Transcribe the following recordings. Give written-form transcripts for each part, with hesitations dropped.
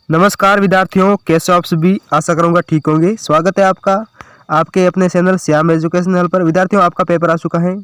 नमस्कार विद्यार्थियों, कैसे हो आप सभी। आशा करूंगा ठीक होंगे। स्वागत है आपका आपके अपने चैनल श्याम एजुकेशनल पर। विद्यार्थियों, आपका पेपर आ चुका है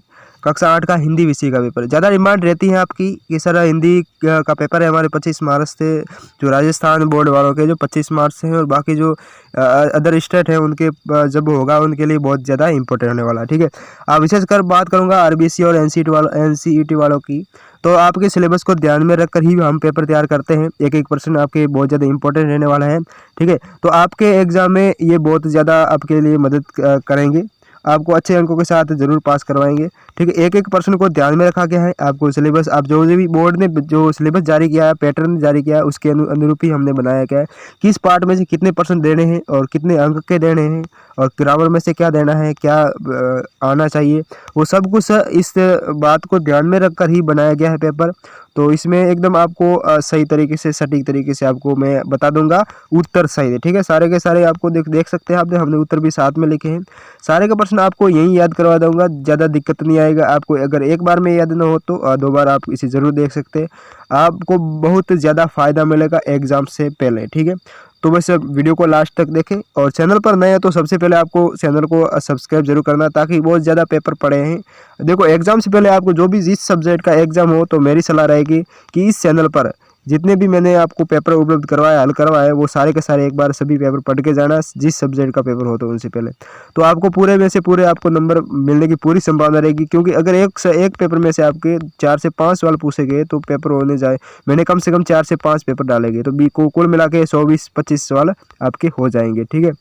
कक्षा 8 का हिंदी विषय का पेपर। ज़्यादा डिमांड रहती है आपकी कि सर हिंदी का पेपर है हमारे 25 मार्च से, जो राजस्थान बोर्ड वालों के जो 25 मार्च से हैं, और बाकी जो अदर स्टेट हैं उनके जब होगा उनके लिए बहुत ज़्यादा इंपॉर्टेंट होने वाला है। ठीक है, अब विशेषकर बात करूँगा आरबीसी और एनसीईटी वालों की। तो आपके सिलेबस को ध्यान में रखकर ही हम पेपर तैयार करते हैं। एक एक पर्सन आपके बहुत ज़्यादा इंपॉर्टेंट रहने वाला है। ठीक है, तो आपके एग्जाम में ये बहुत ज़्यादा आपके लिए मदद करेंगे, आपको अच्छे अंकों के साथ जरूर पास करवाएंगे। ठीक है, एक एक पर्सन को ध्यान में रखा गया है। आपको सिलेबस, आप जो भी बोर्ड ने जो सिलेबस जारी किया है, पैटर्न जारी किया है, उसके अनुरूप ही हमने बनाया गया है। किस पार्ट में से कितने परसेंट देने हैं और कितने अंक के देने हैं, और ग्रामर में से क्या देना है, क्या आना चाहिए, वो सब कुछ इस बात को ध्यान में रखकर ही बनाया गया है पेपर। तो इसमें एकदम आपको सही तरीके से, सटीक तरीके से आपको मैं बता दूंगा उत्तर सही है। ठीक है, सारे के सारे आपको देख सकते हैं आपने, हमने उत्तर भी साथ में लिखे हैं। सारे के प्रश्न आपको यहीं याद करवा दूंगा, ज़्यादा दिक्कत नहीं आएगा आपको। अगर एक बार में याद ना हो तो 2 बार आप इसे ज़रूर देख सकते हैं, आपको बहुत ज़्यादा फ़ायदा मिलेगा एग्ज़ाम से पहले। ठीक है, तो बस वीडियो को लास्ट तक देखें, और चैनल पर नए हैं तो सबसे पहले आपको चैनल को सब्सक्राइब जरूर करना, ताकि बहुत ज़्यादा पेपर पड़े हैं। देखो, एग्ज़ाम से पहले आपको जो भी जिस सब्जेक्ट का एग्ज़ाम हो, तो मेरी सलाह रहेगी कि इस चैनल पर जितने भी मैंने आपको पेपर उपलब्ध करवाया, हल करवाया, वो सारे के सारे एक बार सभी पेपर पढ़ के जाना, जिस सब्जेक्ट का पेपर हो तो उनसे पहले। तो आपको पूरे में से पूरे आपको नंबर मिलने की पूरी संभावना रहेगी, क्योंकि अगर एक पेपर में से आपके 4 से 5 सवाल पूछे गए तो पेपर होने जाए, मैंने कम से कम 4 से 5 पेपर डालेंगे, तो बी को कुल मिला के 120-25 सवाल आपके हो जाएंगे। ठीक है,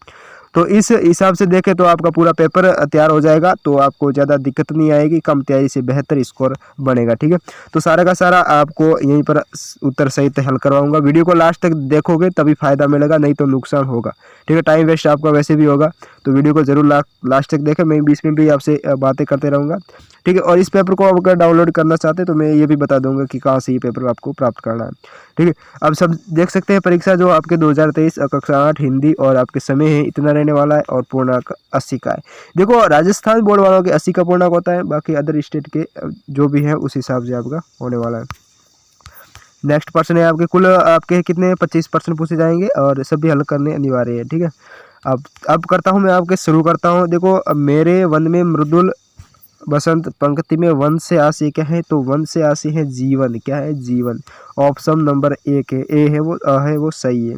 तो इस हिसाब से देखें तो आपका पूरा पेपर तैयार हो जाएगा, तो आपको ज़्यादा दिक्कत नहीं आएगी, कम तैयारी से बेहतर स्कोर बनेगा। ठीक है, तो सारा का सारा आपको यहीं पर उत्तर सहित हल करवाऊंगा। वीडियो को लास्ट तक देखोगे तभी फायदा मिलेगा, नहीं तो नुकसान होगा। ठीक है, टाइम वेस्ट आपका वैसे भी होगा, तो वीडियो को जरूर लास्ट तक देखें। मैं बीच में भी आपसे बातें करते रहूँगा। ठीक है, और इस पेपर को अगर डाउनलोड करना चाहते हैं तो मैं ये भी बता दूंगा कि कहाँ से ये पेपर आपको प्राप्त करना है। ठीक है, अब सब देख सकते हैं परीक्षा जो आपके 2023 कक्षा 8 हिंदी और आपके समय है इतना रहने वाला है, और पूर्णांक 80 का है। देखो, राजस्थान बोर्ड वालों के 80 का पूर्णांक होता है, बाकी अदर स्टेट के जो भी है उस हिसाब से आपका होने वाला है। नेक्स्ट पर्सन है आपके, कुल आपके कितने 25% पूछे जाएंगे, और सभी हल करने अनिवार्य है। ठीक है, अब करता हूँ मैं आपके शुरू करता हूँ। देखो, मेरे वन में मृदुल बसंत पंक्ति में वन से आशी क्या है, तो वन से आशी है जीवन। क्या है? जीवन। ऑप्शन नंबर 1 है, ए है वो, है वो सही है।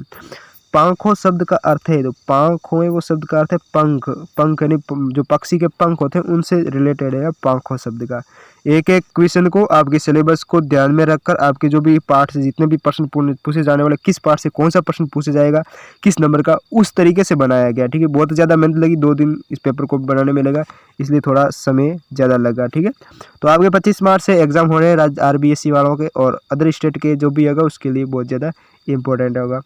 पंखों शब्द का अर्थ है, तो पंखों है वो शब्द का अर्थ है पंख। पंख यानी जो पक्षी के पंख होते हैं उनसे रिलेटेड है पंखों शब्द का। एक एक क्वेश्चन को आपके सिलेबस को ध्यान में रखकर, आपके जो भी पार्ट से जितने भी प्रश्न पूछे जाने वाले, किस पार्ट से कौन सा प्रश्न पूछा जाएगा, किस नंबर का, उस तरीके से बनाया गया। ठीक है, बहुत ज़्यादा मेहनत लगी, 2 दिन इस पेपर को बनाने में लगा, इसलिए थोड़ा समय ज़्यादा लगा। ठीक है, तो आपके 25 मार्च से एग्जाम हो रहे हैं आरबीएससी वालों के, और अदर स्टेट के जो भी होगा उसके लिए बहुत ज़्यादा इंपॉर्टेंट होगा।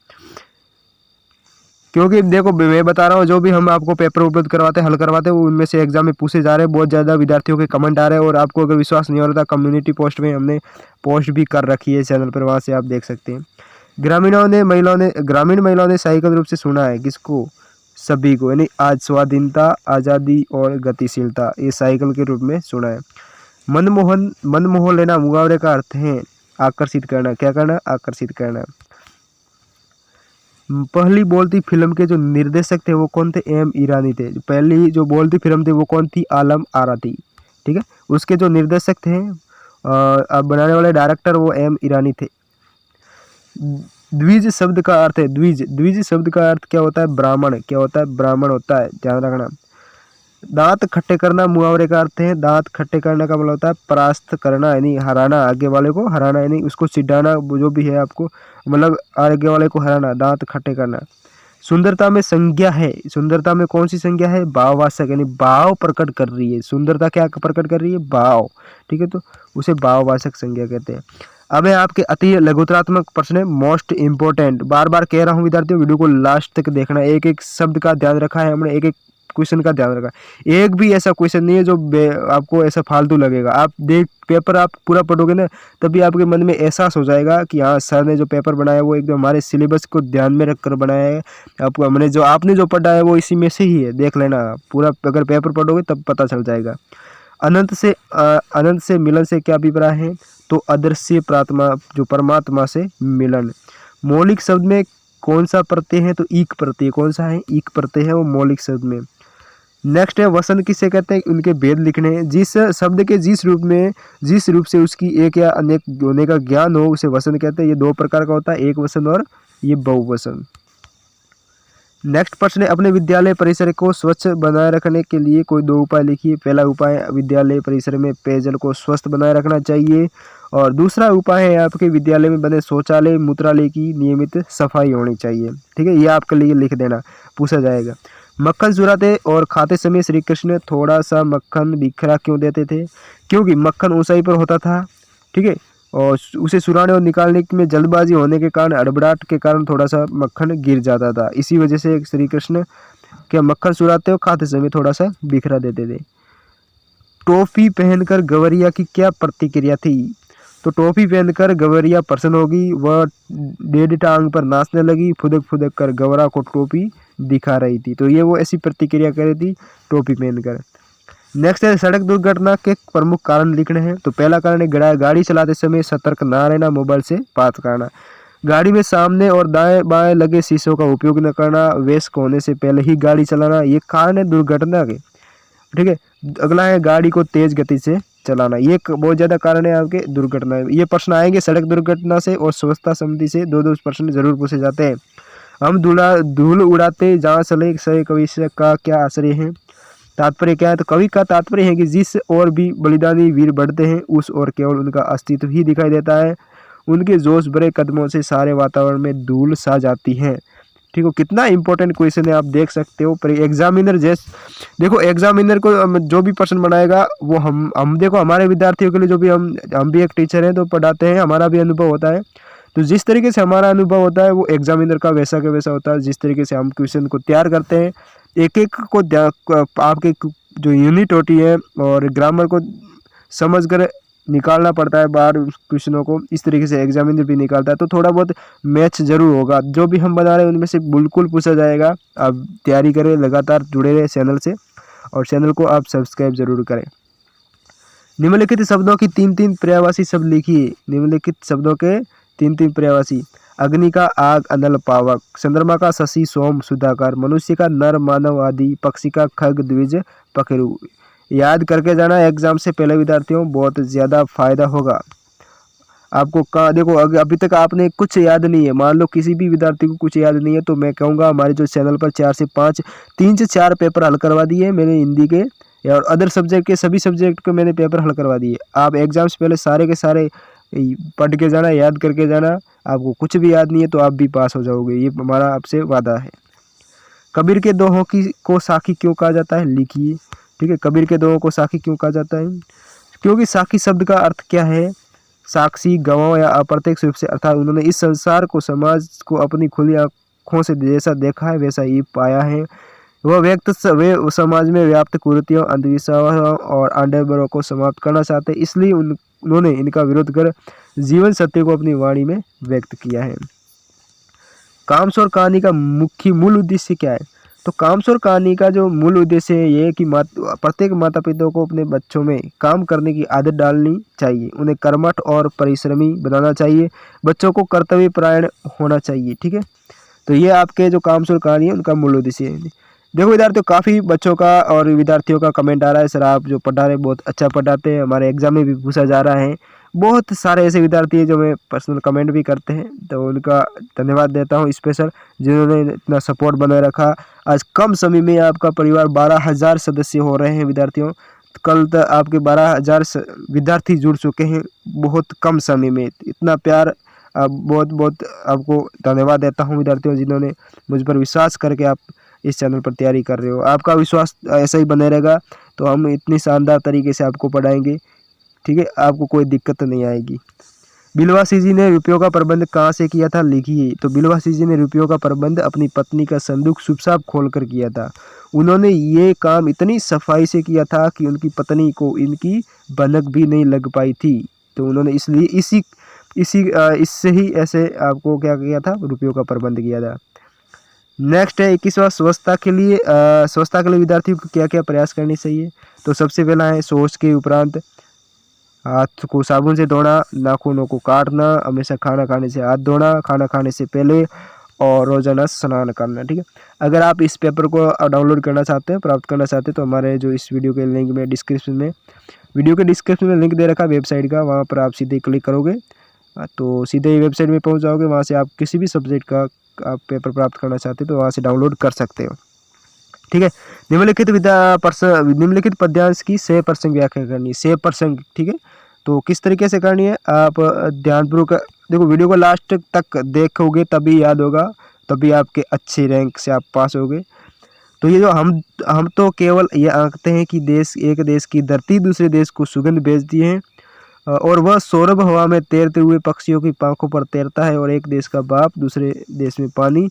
क्योंकि देखो, मैं बता रहा हूँ, जो भी हम आपको पेपर उपलब्ध करवाते हैं, हल करवाते हैं, वो उनमें से एग्जाम में पूछे जा रहे हैं। बहुत ज़्यादा विद्यार्थियों के कमेंट आ रहे हैं, और आपको अगर विश्वास नहीं हो रहा था, कम्युनिटी पोस्ट में हमने पोस्ट भी कर रखी है चैनल पर, वहाँ से आप देख सकते हैं। ग्रामीण महिलाओं ने साइकिल रूप से सुना है किसको? सभी को, यानी आज स्वाधीनता, आज़ादी और गतिशीलता, ये साइकिल के रूप में सुना है। मनमोहन लेना मुहावरे का अर्थ है आकर्षित करना। क्या करना? आकर्षित करना। पहली बोलती फिल्म के जो निर्देशक थे वो कौन थे? एम ईरानी थे। पहली जो बोलती फिल्म थी वो कौन थी? आलम आरा थी। ठीक है, उसके जो निर्देशक थे, अब बनाने वाले डायरेक्टर, वो एम ईरानी थे। द्विज शब्द का अर्थ है, द्विज शब्द का अर्थ क्या होता है? ब्राह्मण। क्या होता है? ब्राह्मण होता है, ध्यान रखना। दांत खट्टे करना मुहावरे का अर्थ है, दांत खट्टे करने का मतलब होता है परास्त करना, यानी हराना, आगे वाले को हराना, यानी उसको चिढ़ाना, जो भी है आपको, मतलब आगे वाले को हराना, दांत खट्टे करना। सुंदरता में संज्ञा है, सुंदरता में कौन सी संज्ञा है? भाववाचक, यानी भाव प्रकट कर रही है। सुंदरता क्या प्रकट कर रही है? भाव। ठीक है, तो उसे भाववाचक संज्ञा कहते हैं। अब है आपके अति लघुतरात्मक प्रश्न है, मोस्ट इंपोर्टेंट। बार बार कह रहा हूँ विद्यार्थियों, वीडियो को लास्ट तक देखना, एक एक शब्द का ध्यान रखा है हमने, एक एक क्वेश्चन का ध्यान रखा। एक भी ऐसा क्वेश्चन नहीं है जो आपको ऐसा फालतू लगेगा। आप पेपर आप पूरा पढ़ोगे ना, तभी आपके मन में एहसास हो जाएगा कि हाँ, सर ने जो पेपर बनाया वो एकदम हमारे सिलेबस को ध्यान में रखकर बनाया है। आपको आपने जो पढ़ा है वो इसी में से ही है, देख लेना पूरा। अगर पेपर पढ़ोगे तब पता चल जाएगा। अनंत से मिलन से क्या अभिप्राय है? तो अदृश्य प्रात्मा, जो परमात्मा से मिलन। मौलिक शब्द में कौन सा प्रत्यय है, तो ईक प्रत्यय। कौन सा है, ईक प्रत्यय है वो मौलिक शब्द में। नेक्स्ट है वसन किसे कहते हैं, उनके भेद लिखने हैं। जिस शब्द के जिस रूप से उसकी एक या अनेक होने का ज्ञान हो उसे वसन कहते हैं। ये दो प्रकार का होता है, एक वसन और ये बहुवचन। नेक्स्ट प्रश्न है अपने विद्यालय परिसर को स्वच्छ बनाए रखने के लिए कोई दो उपाय लिखिए। पहला उपाय, विद्यालय परिसर में पेयजल को स्वस्थ बनाए रखना चाहिए, और दूसरा उपाय है आपके विद्यालय में बने शौचालय मूत्रालय की नियमित सफाई होनी चाहिए। ठीक है, ये आपके लिए लिख देना, पूछा जाएगा। मक्खन चुराते और खाते समय श्री कृष्ण थोड़ा सा मक्खन बिखरा क्यों देते थे, क्योंकि मक्खन ऊंचाई पर होता था। ठीक है, और उसे चुराने और निकालने में जल्दबाजी होने के कारण, हड़बड़ाहट के कारण थोड़ा सा मक्खन गिर जाता था। इसी वजह से श्री कृष्ण क्या मक्खन चुराते और खाते समय थोड़ा सा बिखरा देते थे। टोपी पहनकर गवरिया की क्या प्रतिक्रिया थी, तो टोपी पहनकर गवरिया प्रसन्न होगी, वह डेढ़ टांग पर नाचने लगी, फुदक फुदक कर गवरा को टोपी दिखा रही थी। तो ये वो ऐसी प्रतिक्रिया कर रही थी टोपी पहनकर। नेक्स्ट है सड़क दुर्घटना के प्रमुख कारण लिखने हैं। तो पहला कारण है गाड़ी चलाते समय सतर्क ना रहना, मोबाइल से बात करना, गाड़ी में सामने और दाएं बाएं लगे शीशों का उपयोग न करना, वयस्क होने से पहले ही गाड़ी चलाना, ये कारण है दुर्घटना के। ठीक है, अगला है गाड़ी को तेज गति से चलाना, ये बहुत ज़्यादा कारण है आपके दुर्घटना। ये प्रश्न आएंगे सड़क दुर्घटना से और स्वच्छता समिति से, दो प्रश्न जरूर पूछे जाते हैं। हम धूल उड़ाते जहाँ चले सही कवि का क्या आश्रय है, तात्पर्य क्या है, तो कवि का तात्पर्य है कि जिस और भी बलिदानी वीर बढ़ते हैं उस और केवल उनका अस्तित्व ही दिखाई देता है, उनके जोश भरे कदमों से सारे वातावरण में धूल सा जाती है। ठीक है, कितना इंपॉर्टेंट क्वेश्चन है, आप देख सकते हो। पर एग्जामिनर देखो एग्जामिनर को जो भी प्रश्न बनाएगा वो हम देखो हमारे विद्यार्थियों के लिए जो भी हम भी एक टीचर हैं तो पढ़ाते हैं, हमारा भी अनुभव होता है। तो जिस तरीके से हमारा अनुभव होता है वो एग्जामिनर का वैसा का वैसा होता है। जिस तरीके से हम क्वेश्चन को तैयार करते हैं, एक एक को आपके जो यूनिट होती है और ग्रामर को समझ कर निकालना पड़ता है बाहर क्वेश्चनों को, इस तरीके से एग्जामिनर भी निकालता है। तो थोड़ा बहुत मैच जरूर होगा, जो भी हम बना रहे हैं उनमें से बिल्कुल पूछा जाएगा। आप तैयारी करें, लगातार जुड़े रहे चैनल से, और चैनल को आप सब्सक्राइब जरूर करें। निम्नलिखित शब्दों की तीन तीन पर्यायवाची शब्द लिखिए। निम्नलिखित शब्दों के तीन तीन पर्यायवाची, अग्नि का आग अनल पावक, चंद्रमा का शशि सोम सुधाकर, मनुष्य का नर मानव आदि, पक्षी का खग द्विज पखेरु। याद करके जाना एग्जाम से पहले विद्यार्थियों, बहुत ज़्यादा फायदा होगा आपको। देखो अभी तक आपने कुछ याद नहीं है, मान लो किसी भी विद्यार्थी को कुछ याद नहीं है, तो मैं कहूँगा हमारे जो चैनल पर 4 से 5 3 से 4 पेपर हल करवा दिए मैंने हिंदी के और अदर सब्जेक्ट के, सभी सब्जेक्ट के मैंने पेपर हल करवा दिए। आप एग्जाम से पहले सारे के सारे पढ़ के जाना, याद करके जाना। आपको कुछ भी याद नहीं है तो आप भी पास हो जाओगे, ये हमारा आपसे वादा है। कबीर के दोहों को साखी क्यों कहा जाता है, लिखिए। ठीक है, कबीर के दोहों को साखी क्यों कहा जाता है, क्योंकि साखी शब्द का अर्थ क्या है, साक्षी, गवाह या अप्रत्यक्ष रूप से, अर्थात उन्होंने इस संसार को, समाज को अपनी खुली आंखों से जैसा देखा है वैसा ही पाया है। वे समाज में व्याप्त कुरीतियों, अंधविश्वासों और आडंबरों को समाप्त करना चाहते, इसलिए उन्होंने इनका विरोध कर जीवन सत्य को अपनी वाणी में व्यक्त किया है। कामचोर कहानी का मूल उद्देश्य क्या है, तो कामचोर कहानी का जो मूल उद्देश्य है ये कि प्रत्येक माता पिता को अपने बच्चों में काम करने की आदत डालनी चाहिए, उन्हें कर्मठ और परिश्रमी बनाना चाहिए, बच्चों को कर्तव्य परायण होना चाहिए। ठीक है, तो ये आपके जो कामचोर कहानी है उनका मूल उद्देश्य है। देखो विद्यार्थियों, काफ़ी बच्चों का और विद्यार्थियों का कमेंट आ रहा है, सर आप जो पढ़ा रहे हैं बहुत अच्छा पढ़ाते हैं, हमारे एग्जाम में भी पूछा जा रहा है। बहुत सारे ऐसे विद्यार्थी हैं जो मैं पर्सनल कमेंट भी करते हैं, तो उनका धन्यवाद देता हूं स्पेशल, जिन्होंने इतना सपोर्ट बनाए रखा। आज कम समय में आपका परिवार 12,000 सदस्य हो रहे हैं विद्यार्थियों। कल तक आपके 12,000 विद्यार्थी जुड़ चुके हैं बहुत कम समय में। इतना प्यार, बहुत बहुत आपको धन्यवाद देता हूँ विद्यार्थियों, जिन्होंने मुझ पर विश्वास करके आप इस चैनल पर तैयारी कर रहे हो। आपका विश्वास ऐसा ही बने रहेगा तो हम इतनी शानदार तरीके से आपको पढ़ाएंगे। ठीक है, आपको कोई दिक्कत नहीं आएगी। बिलवासी जी ने रुपयों का प्रबंध कहाँ से किया था, लिखिए। तो बिलवासी जी ने रुपयों का प्रबंध अपनी पत्नी का संदूक चुपचाप खोलकर किया था। उन्होंने ये काम इतनी सफाई से किया था कि उनकी पत्नी को इनकी भनक भी नहीं लग पाई थी। तो उन्होंने इसलिए इससे ही ऐसे आपको क्या किया था, रुपयों का प्रबंध किया था। नेक्स्ट है 21वां, स्वच्छता के लिए विद्यार्थियों को क्या क्या प्रयास करने चाहिए। तो सबसे पहला है शौच के उपरांत हाथ को साबुन से धोना, नाखूनों को काटना, हमेशा खाना खाने से हाथ धोना, खाना खाने से पहले और रोजाना स्नान करना। ठीक है, अगर आप इस पेपर को डाउनलोड करना चाहते हैं, प्राप्त करना चाहते हैं, तो हमारे जो इस वीडियो के लिंक में वीडियो के डिस्क्रिप्शन में लिंक दे रखा है वेबसाइट का, वहाँ पर आप सीधे क्लिक करोगे तो सीधे ही वेबसाइट में पहुँच जाओगे। वहाँ से आप किसी भी सब्जेक्ट का आप पेपर प्राप्त करना चाहते हैं तो वहाँ से डाउनलोड कर सकते हो। ठीक है, निम्नलिखित पद्यांश की 100% व्याख्या करनी है, 100%। ठीक है, तो किस तरीके से करनी है आप ध्यानपूर्वक देखो, वीडियो को लास्ट तक देखोगे तभी याद होगा, तभी आपके अच्छे रैंक से आप पास होगे। तो ये जो हम तो केवल ये आंकते हैं कि एक देश की धरती दूसरे देश को सुगंध भेजती है और वह सौरभ हवा में तैरते हुए पक्षियों की पंखों पर तैरता है और एक देश का बाप दूसरे देश में पानी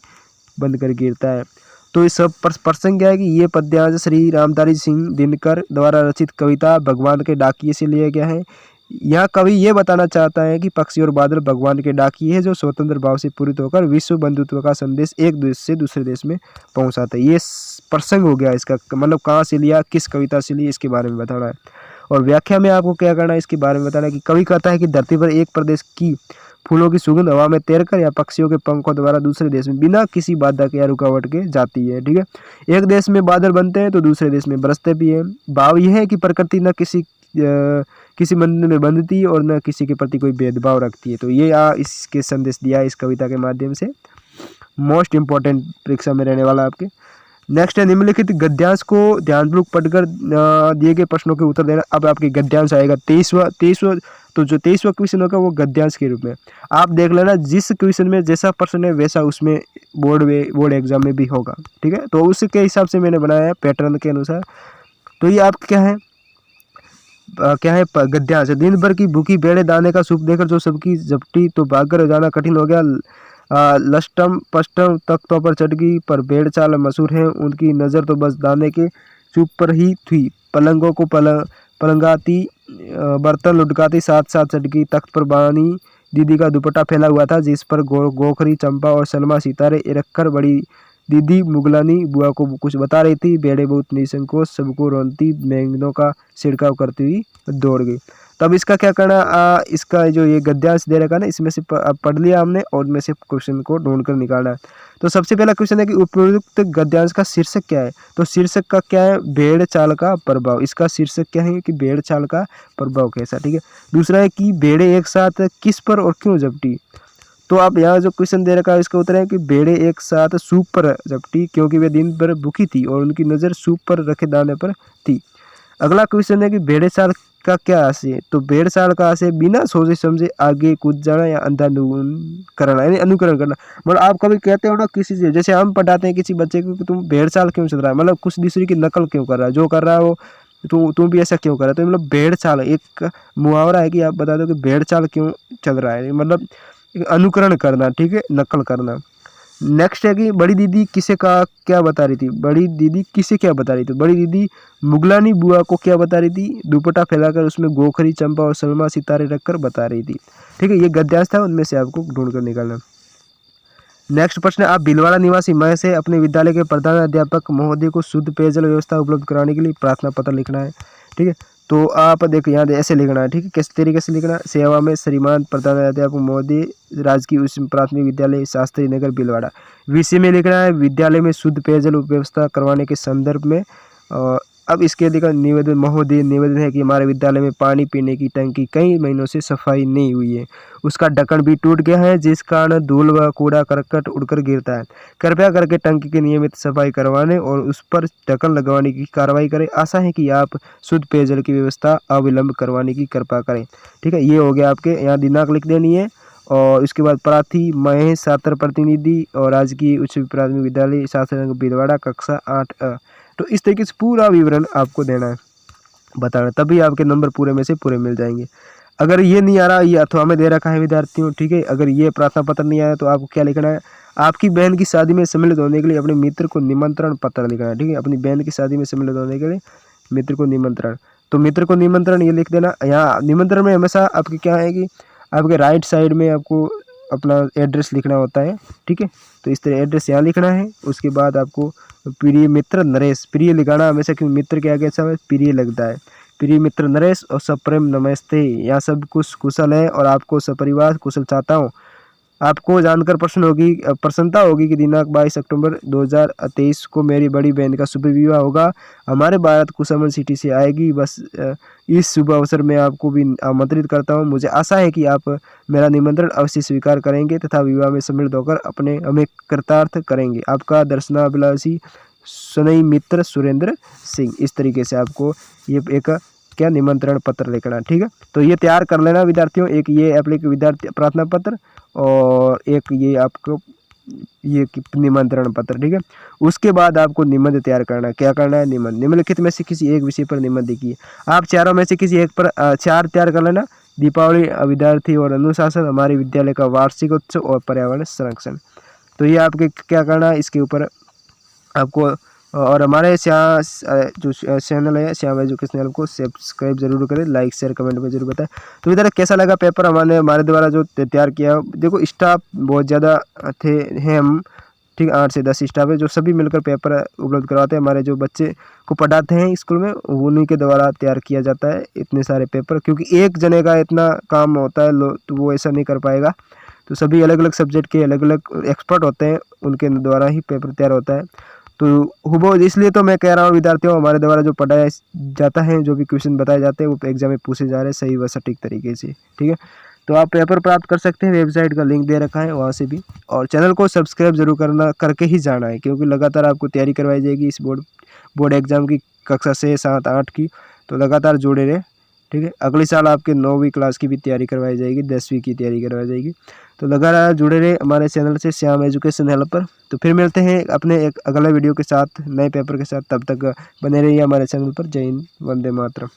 बंद कर गिरता है। तो इस सब प्रसंग क्या है कि ये पद्यांश श्री रामधारी सिंह दिनकर द्वारा रचित कविता भगवान के डाकिए से लिया गया है। यहाँ कवि ये बताना चाहता है कि पक्षी और बादल भगवान के डाकिए हैं जो स्वतंत्र भाव से पूरित होकर विश्व बंधुत्व का संदेश एक देश से दूसरे देश में पहुँचाते हैं। ये प्रसंग हो गया इसका, मतलब कहाँ से लिया, किस कविता से लिया, इसके बारे में बताना है। और व्याख्या में आपको क्या करना है, इसके बारे में बताना है कि कवि कहता है कि धरती पर एक प्रदेश की फूलों की सुगंध हवा में तैरकर या पक्षियों के पंखों द्वारा दूसरे देश में बिना किसी बाधा के या रुकावट के जाती है। ठीक है, एक देश में बादल बनते हैं तो दूसरे देश में बरसते भी हैं। भाव यह है कि प्रकृति न किसी मंदिर में बंधती है और न किसी के प्रति कोई भेदभाव रखती है। तो ये इसके संदेश दिया है इस कविता के माध्यम से। मोस्ट इंपॉर्टेंट परीक्षा में रहने वाला आपके। नेक्स्ट है निम्नलिखित गद्यांश को ध्यानपूर्वक पढ़कर दिए गए प्रश्नों के उत्तर देना। अब आपके गद्यांश आएगा 23वां, तो जो 23वां क्वेश्चन होगा वो गद्यांश के रूप में आप देख लेना। जिस क्वेश्चन में जैसा प्रश्न है वैसा उसमें बोर्ड एग्जाम में भी होगा। ठीक है, तो उसके हिसाब से मैंने बनाया है पैटर्न के अनुसार। तो ये आपका क्या है गद्यांश। दिन भर की भूखी भेड़े दाने का सूप देकर जो सबकी झपटी तो भागकर जाना कठिन हो गया। लष्टम पष्टम तख्तों पर चढ़ गई, पर भेड़ चाल मशहूर है उनकी नज़र तो बस दाने के सूप पर ही थी। पलंगों को पलंगाती, बर्तन लुढ़काती, साथ साथ चढ़ गई। तख्त पर बानी दीदी का दुपट्टा फैला हुआ था जिस पर गोखरी, चंपा और सलमा सितारे रखकर बड़ी दीदी मुगलानी बुआ को कुछ बता रही थी। भेड़े बहुत निसंकोच सबको रोनती बैंगनों का छिड़काव करती हुई दौड़ गई। तब इसका क्या करना, इसका जो ये गद्यांश दे रखा ना, इसमें से पढ़ लिया हमने और इनमें से क्वेश्चन को ढूंढ कर निकालना है। तो सबसे पहला क्वेश्चन है कि उपयुक्त गद्यांश का शीर्षक क्या है। तो शीर्षक का क्या है, भेड़ चाल का प्रभाव। इसका शीर्षक क्या है कि भेड़ चाल का प्रभाव कैसा। ठीक है, दूसरा है कि भेड़े एक साथ किस पर और क्यों झपटी। तो आप यहाँ जो क्वेश्चन दे रखा है इसका उत्तर है कि भेड़े एक साथ सूप पर झपटी क्योंकि वे दिन भर भूखी थी और उनकी नज़र सूप पर रखे दाने पर थी। अगला क्वेश्चन है कि भेड़े चाल का क्या आशय। तो भेड़ चाल का आशय बिना सोचे समझे आगे कूद जाना या अंधाधुन करना, यानी अनुकरण करना। मतलब आप कभी कहते हो ना किसी से, जैसे हम पढ़ाते हैं किसी बच्चे को कि तुम भेड़ चाल क्यों चल रहा है, मतलब कुछ दूसरे की नकल क्यों कर रहा है, जो कर रहा है वो तुम भी ऐसा क्यों कर रहा है। तो मतलब भेड़ चाल एक मुहावरा है कि आप बता दो कि भेड़ चाल क्यों चल रहा है, मतलब अनुकरण करना। ठीक है, नकल करना। नेक्स्ट है कि बड़ी दीदी किसे का क्या बता रही थी। बड़ी दीदी किसे क्या बता रही थी। बड़ी दीदी मुगलानी बुआ को क्या बता रही थी, दुपट्टा फैलाकर उसमें गोखरी, चंपा और सलमा सितारे रखकर बता रही थी। ठीक है, ये गद्यांश था, उनमें से आपको ढूंढ कर निकालना। नेक्स्ट प्रश्न है, आप भीलवाड़ा निवासी मैं से अपने विद्यालय के प्रधान अध्यापक महोदय को शुद्ध पेयजल व्यवस्था उपलब्ध कराने के लिए प्रार्थना पत्र लिखना है। ठीक है, तो आप देखो यहाँ ऐसे लिखना है। ठीक है, किस तरीके से लिखना है, सेवा में श्रीमान प्रधान अध्यापक महोदय राजकीय उच्च प्राथमिक विद्यालय शास्त्री नगर भीलवाड़ा। विषय में लिखना है विद्यालय में शुद्ध पेयजल व्यवस्था करवाने के संदर्भ में। अब इसके देखा निवेदन महोदय, निवेदन है कि हमारे विद्यालय में पानी पीने की टंकी कई महीनों से सफाई नहीं हुई है, उसका ढक्कन भी टूट गया है जिस कारण धूल व कूड़ा करकट उड़कर गिरता है। कृपया करके टंकी की नियमित सफाई करवाने और उस पर ढक्कन लगवाने की कार्रवाई करें। आशा है कि आप शुद्ध पेयजल की व्यवस्था अविलंब करवाने की कृपा करें। ठीक है, ये हो गया आपके, यहाँ दिनांक लिख देनी है। और इसके बाद प्रार्थी महेश छात्र प्रतिनिधि और राजकीय उच्च प्राथमिक विद्यालय शास्त्री नगर भीलवाड़ा कक्षा 8A। तो इस तरीके से पूरा विवरण आपको देना है, बताना, तभी आपके नंबर पूरे में से पूरे मिल जाएंगे। अगर ये नहीं आ रहा, ये अथवा में दे रखा है विद्यार्थियों। ठीक है, अगर ये प्रार्थना पत्र नहीं आया तो आपको क्या लिखना है, आपकी बहन की शादी में सम्मिलित होने के लिए अपने मित्र को निमंत्रण पत्र लिखना है। ठीक है, अपनी बहन की शादी में सम्मिलित होने के लिए मित्र को निमंत्रण। तो मित्र को निमंत्रण ये लिख देना। यहाँ निमंत्रण में हमेशा आपके क्या है कि आपके राइट साइड में आपको अपना एड्रेस लिखना होता है। ठीक है, तो इस तरह एड्रेस यहाँ लिखना है। उसके बाद आपको प्रिय मित्र नरेश, प्रिय लिखाना हमेशा, क्योंकि मित्र के आगे सब प्रिय लगता है। प्रिय मित्र नरेश और सप्रेम नमस्ते, यहाँ सब कुछ कुशल है और आपको सपरिवार कुशल चाहता हूँ। आपको जानकर प्रसन्नता होगी कि दिनांक 22 अक्टूबर 2023 को मेरी बड़ी बहन का शुभ विवाह होगा। हमारे भारत कुसुमन सिटी से आएगी। बस इस शुभ अवसर में आपको भी आमंत्रित करता हूं। मुझे आशा है कि आप मेरा निमंत्रण अवश्य स्वीकार करेंगे तथा विवाह में सम्मिलित होकर हमें कृतार्थ करेंगे। आपका दर्शनाभिलाषी सुनई मित्र सुरेंद्र सिंह। इस तरीके से आपको ये एक क्या निमंत्रण पत्र लिखना, ठीक है। तो ये तैयार कर लेना विद्यार्थियों, एक ये विद्यार्थी प्रार्थना पत्र और एक ये आपको ये निमंत्रण पत्र, ठीक है। उसके बाद आपको निबंध तैयार करना। क्या करना है? निबंध। निम्नलिखित में से किसी एक विषय पर निबंध लिखिए। आप चारों में से किसी एक पर 4 तैयार कर लेना। दीपावली, विद्यार्थी और अनुशासन, हमारे विद्यालय का वार्षिक उत्सव और पर्यावरण संरक्षण। तो ये आपके क्या करना है इसके ऊपर आपको। और हमारे जो चैनल है श्याम एजुकेशन चैनल को सब्सक्राइब जरूर करें, लाइक शेयर कमेंट में जरूर बताएं। तो इधर कैसा लगा पेपर हमारे द्वारा जो तैयार किया। देखो स्टाफ बहुत ज़्यादा हैं हम, ठीक, 8 से 10 स्टाफ है जो सभी मिलकर पेपर उपलब्ध करवाते हैं। हमारे जो बच्चे को पढ़ाते हैं स्कूल में उन्हीं के द्वारा तैयार किया जाता है इतने सारे पेपर, क्योंकि एक जने का इतना काम होता है तो वो ऐसा नहीं कर पाएगा। तो सभी अलग अलग सब्जेक्ट के अलग अलग एक्सपर्ट होते हैं, उनके द्वारा ही पेपर तैयार होता है। तो हुबहू इसलिए तो मैं कह रहा हूँ विद्यार्थियों, हमारे द्वारा जो पढ़ाया जाता है, जो भी क्वेश्चन बताए जाते हैं वो एग्जाम में पूछे जा रहे हैं सही व सटीक तरीके से, ठीक है। तो आप पेपर प्राप्त कर सकते हैं, वेबसाइट का लिंक दे रखा है वहाँ से भी। और चैनल को सब्सक्राइब जरूर करके ही जाना है, क्योंकि लगातार आपको तैयारी करवाई जाएगी इस बोर्ड एग्जाम की, कक्षा 6, 7, 8 की। तो लगातार जुड़े रहे, ठीक है। अगले साल आपके 9वीं क्लास की भी तैयारी करवाई जाएगी, 10वीं की तैयारी करवाई जाएगी। तो लगातार जुड़े रहे हमारे चैनल से श्याम एजुकेशन हेल्पर। तो फिर मिलते हैं अपने एक अगले वीडियो के साथ, नए पेपर के साथ। तब तक बने रहिए हमारे चैनल पर। जय हिंद, वंदे मातरम।